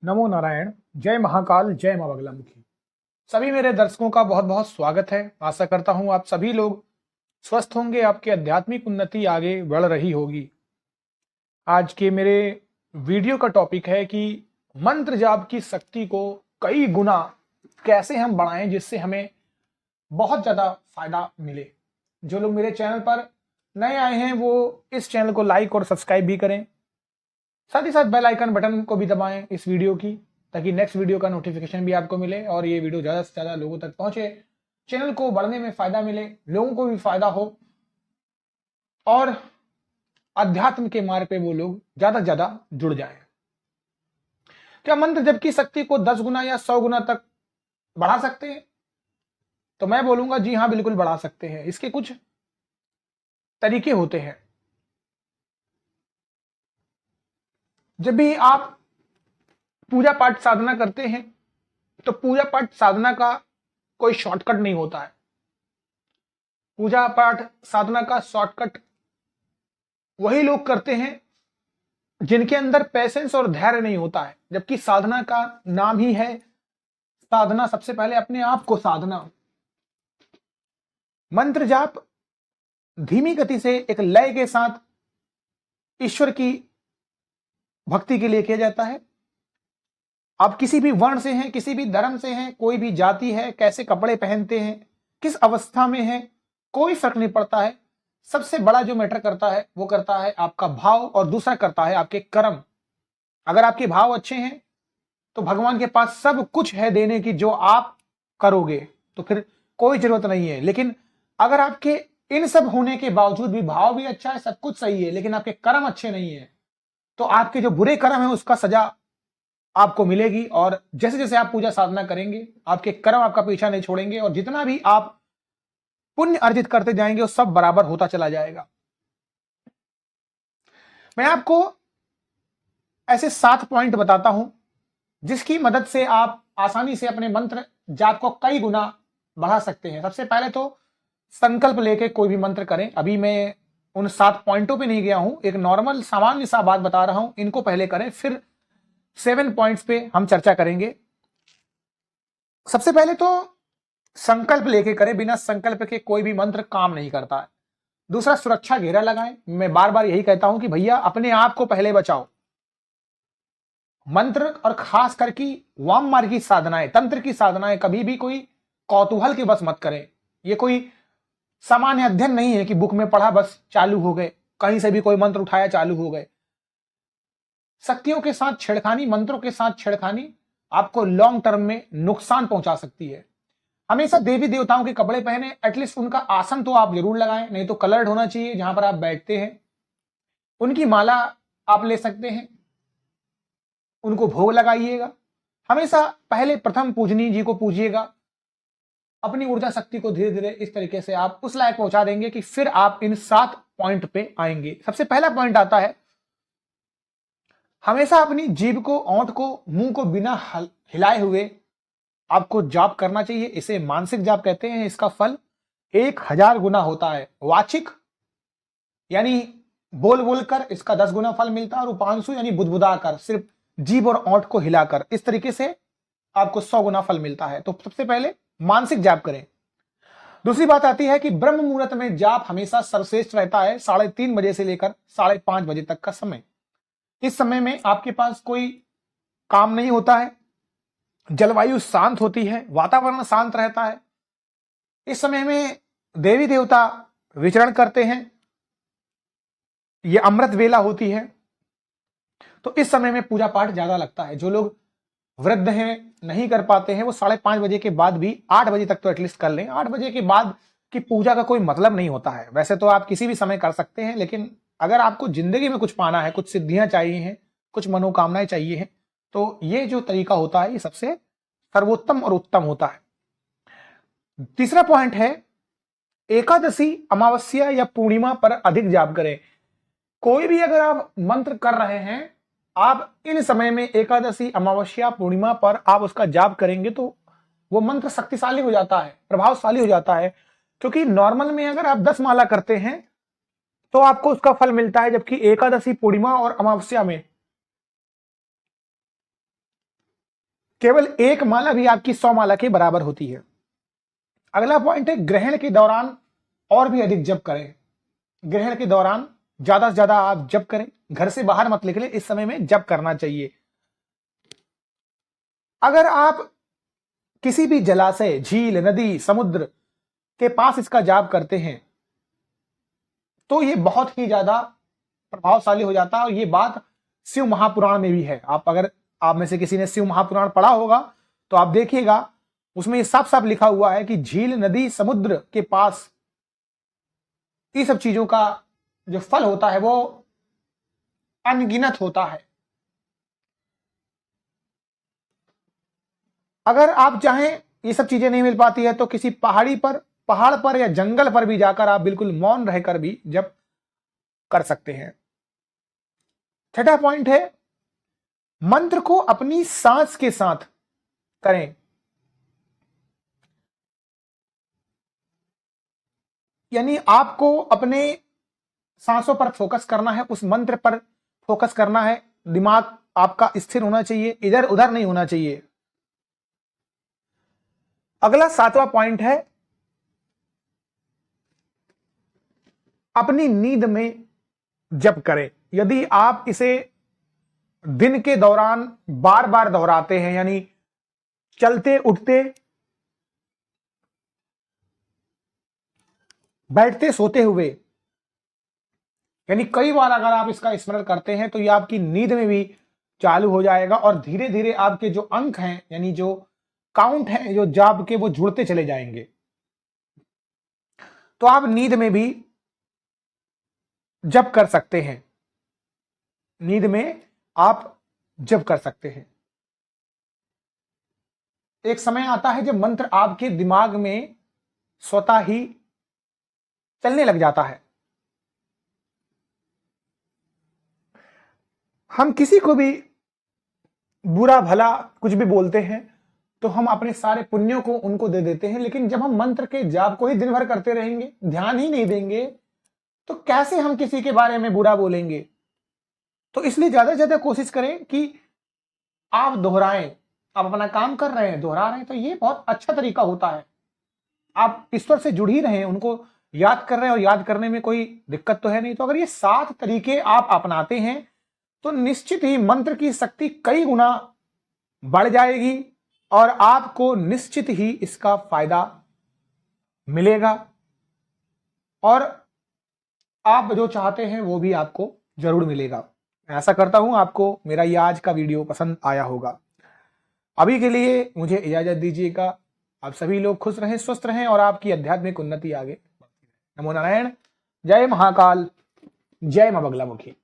नमो नारायण। जय महाकाल, जय मां बगलामुखी। सभी मेरे दर्शकों का बहुत बहुत स्वागत है। आशा करता हूं आप सभी लोग स्वस्थ होंगे, आपकी आध्यात्मिक उन्नति आगे बढ़ रही होगी। आज के मेरे वीडियो का टॉपिक है कि मंत्र जाप की शक्ति को कई गुना कैसे हम बढ़ाएं जिससे हमें बहुत ज्यादा फायदा मिले। जो लोग मेरे चैनल पर नए आए हैं वो इस चैनल को लाइक और सब्सक्राइब भी करें, साथ ही साथ बेल आइकन बटन को भी दबाएं इस वीडियो की, ताकि नेक्स्ट वीडियो का नोटिफिकेशन भी आपको मिले और ये वीडियो ज्यादा से ज्यादा लोगों तक पहुंचे, चैनल को बढ़ने में फायदा मिले, लोगों को भी फायदा हो और अध्यात्म के मार्ग पे वो लोग ज्यादा से ज्यादा जुड़ जाएं। क्या मंत्र जप की शक्ति को 10 गुना या 100 गुना तक बढ़ा सकते हैं? तो मैं बोलूंगा जी हाँ, बिल्कुल बढ़ा सकते हैं। इसके कुछ तरीके होते हैं। जब भी आप पूजा पाठ साधना करते हैं तो पूजा पाठ साधना का कोई शॉर्टकट नहीं होता है। पूजा पाठ साधना का शॉर्टकट वही लोग करते हैं जिनके अंदर पेशेंस और धैर्य नहीं होता है, जबकि साधना का नाम ही है साधना। सबसे पहले अपने आप को साधना। मंत्र जाप धीमी गति से एक लय के साथ ईश्वर की भक्ति के लिए किया जाता है। आप किसी भी वर्ण से हैं, किसी भी धर्म से हैं, कोई भी जाति है, कैसे कपड़े पहनते हैं, किस अवस्था में हैं, कोई फर्क नहीं पड़ता है। सबसे बड़ा जो मैटर करता है वो करता है आपका भाव, और दूसरा करता है आपके कर्म। अगर आपके भाव अच्छे हैं तो भगवान के पास सब कुछ है देने की, जो आप करोगे तो फिर कोई जरूरत नहीं है। लेकिन अगर आपके इन सब होने के बावजूद भी भाव भी अच्छा है, सब कुछ सही है, लेकिन आपके कर्म अच्छे नहीं है, तो आपके जो बुरे कर्म है उसका सजा आपको मिलेगी। और जैसे जैसे आप पूजा साधना करेंगे आपके कर्म आपका पीछा नहीं छोड़ेंगे, और जितना भी आप पुण्य अर्जित करते जाएंगे वो सब बराबर होता चला जाएगा। मैं आपको ऐसे 7 पॉइंट बताता हूं जिसकी मदद से आप आसानी से अपने मंत्र जाप को कई गुना बढ़ा सकते हैं। सबसे पहले तो संकल्प लेके कोई भी मंत्र करें। अभी मैं उन 7 पॉइंटों पे नहीं गया हूं, एक नॉर्मल सामान्य सा बात बता रहा हूं। इनको पहले करें, फिर 7 पॉइंट्स पे हम चर्चा करेंगे। सबसे पहले तो संकल्प लेके करें, बिना संकल्प के कोई भी मंत्र काम नहीं करता है। दूसरा, सुरक्षा घेरा लगाएं। मैं बार बार यही कहता हूं कि भैया अपने आप को पहले बचाओ। मंत्र और खास करके वाम मार्ग की साधनाएं, तंत्र की साधनाएं कभी भी कोई कौतूहल के बस मत करें। ये कोई सामान्य अध्ययन नहीं है कि बुक में पढ़ा बस चालू हो गए, कहीं से भी कोई मंत्र उठाया चालू हो गए। शक्तियों के साथ छेड़खानी, मंत्रों के साथ छेड़खानी आपको लॉन्ग टर्म में नुकसान पहुंचा सकती है। हमेशा देवी देवताओं के कपड़े पहने, एटलीस्ट उनका आसन तो आप जरूर लगाएं, नहीं तो कलर्ड होना चाहिए जहां पर आप बैठते हैं। उनकी माला आप ले सकते हैं, उनको भोग लगाइएगा। हमेशा पहले प्रथम पूजनी जी को पूजिएगा। अपनी ऊर्जा शक्ति को धीरे धीरे इस तरीके से आप उस लायक पहुंचा देंगे कि फिर आप इन 7 पॉइंट पे आएंगे। सबसे पहला पॉइंट आता है, हमेशा अपनी जीभ को, ओंठ को, मुंह को बिना हिलाए हुए आपको जाप करना चाहिए। इसे मानसिक जाप कहते हैं। इसका फल 1000 गुना होता है। वाचिक यानी बोल बोलकर इसका 10 गुना फल मिलता है, और उपांशु यानी बुदबुदाकर, सिर्फ जीभ और ओंठ को हिलाकर, इस तरीके से आपको 100 गुना फल मिलता है। तो सबसे पहले मानसिक जाप करें। दूसरी बात आती है कि ब्रह्म मुहूर्त में जाप हमेशा सर्वश्रेष्ठ रहता है। 3:30 बजे से लेकर 5:30 बजे तक का समय। इस समय में आपके पास कोई काम नहीं होता है, जलवायु शांत होती है, वातावरण शांत रहता है। इस समय में देवी देवता विचरण करते हैं, यह अमृत वेला होती है। तो इस समय में पूजा पाठ ज्यादा लगता है। जो लोग वृद्ध हैं, नहीं कर पाते हैं, वो 5:30 बजे के बाद भी 8 बजे तक तो एटलीस्ट कर लें। 8 बजे के बाद की पूजा का कोई मतलब नहीं होता है। वैसे तो आप किसी भी समय कर सकते हैं, लेकिन अगर आपको जिंदगी में कुछ पाना है, कुछ सिद्धियां चाहिए हैं, कुछ मनोकामनाएं चाहिए हैं, तो ये जो तरीका होता है ये सबसे सर्वोत्तम और उत्तम होता है। तीसरा पॉइंट है, एकादशी, अमावस्या या पूर्णिमा पर अधिक जाप करें। कोई भी अगर आप मंत्र कर रहे हैं, आप इन समय में एकादशी, अमावस्या, पूर्णिमा पर आप उसका जाप करेंगे तो वो मंत्र शक्तिशाली हो जाता है, प्रभावशाली हो जाता है। क्योंकि नॉर्मल में अगर आप 10 माला करते हैं तो आपको उसका फल मिलता है, जबकि एकादशी, पूर्णिमा और अमावस्या में केवल एक माला भी आपकी 100 माला के बराबर होती है। अगला पॉइंट है ग्रहण के दौरान और भी अधिक जप करें। ग्रहण के दौरान ज्यादा से ज्यादा आप जप करें, घर से बाहर मत निकले, इस समय में जप करना चाहिए। अगर आप किसी भी जलाशय, झील, नदी, समुद्र के पास इसका जाप करते हैं तो ये बहुत ही ज्यादा प्रभावशाली हो जाता है। और ये बात शिव महापुराण में भी है। अगर आप में से किसी ने शिव महापुराण पढ़ा होगा तो आप देखिएगा, उसमें ये साफ साफ लिखा हुआ है कि झील, नदी, समुद्र के पास ये सब चीजों का जो फल होता है वो अनगिनत होता है। अगर आप चाहें, ये सब चीजें नहीं मिल पाती है तो किसी पहाड़ पर या जंगल पर भी जाकर आप बिल्कुल मौन रहकर भी जप कर सकते हैं। छठा पॉइंट है मंत्र को अपनी सांस के साथ करें। यानी आपको अपने सांसों पर फोकस करना है, उस मंत्र पर फोकस करना है। दिमाग आपका स्थिर होना चाहिए, इधर उधर नहीं होना चाहिए। अगला 7वां पॉइंट है अपनी नींद में जप करें। यदि आप इसे दिन के दौरान बार बार दोहराते हैं, यानी चलते उठते, बैठते, सोते हुए, यानी कई बार अगर आप इसका स्मरण करते हैं तो ये आपकी नींद में भी चालू हो जाएगा और धीरे धीरे आपके जो अंक हैं, यानी जो काउंट हैं जो जाप के, वो जुड़ते चले जाएंगे। तो आप नींद में भी जप कर सकते हैं, नींद में आप जप कर सकते हैं। एक समय आता है जब मंत्र आपके दिमाग में स्वतः ही चलने लग जाता है। हम किसी को भी बुरा भला कुछ भी बोलते हैं तो हम अपने सारे पुण्यों को उनको दे देते हैं, लेकिन जब हम मंत्र के जाप को ही दिन भर करते रहेंगे, ध्यान ही नहीं देंगे, तो कैसे हम किसी के बारे में बुरा बोलेंगे। तो इसलिए ज्यादा से ज्यादा कोशिश करें कि आप दोहराएं। आप अपना काम कर रहे हैं, दोहरा रहे हैं, तो ये बहुत अच्छा तरीका होता है। आप ईश्वर से जुड़ ही रहे हैं, उनको याद कर रहे हैं और याद करने में कोई दिक्कत तो है नहीं। तो अगर ये 7 तरीके आप अपनाते हैं तो निश्चित ही मंत्र की शक्ति कई गुना बढ़ जाएगी और आपको निश्चित ही इसका फायदा मिलेगा और आप जो चाहते हैं वो भी आपको जरूर मिलेगा। ऐसा करता हूं आपको मेरा ये आज का वीडियो पसंद आया होगा। अभी के लिए मुझे इजाजत दीजिएगा। आप सभी लोग खुश रहें, स्वस्थ रहें और आपकी आध्यात्मिक उन्नति आगे। नमो नारायण। जय महाकाल, जय मां बगलामुखी।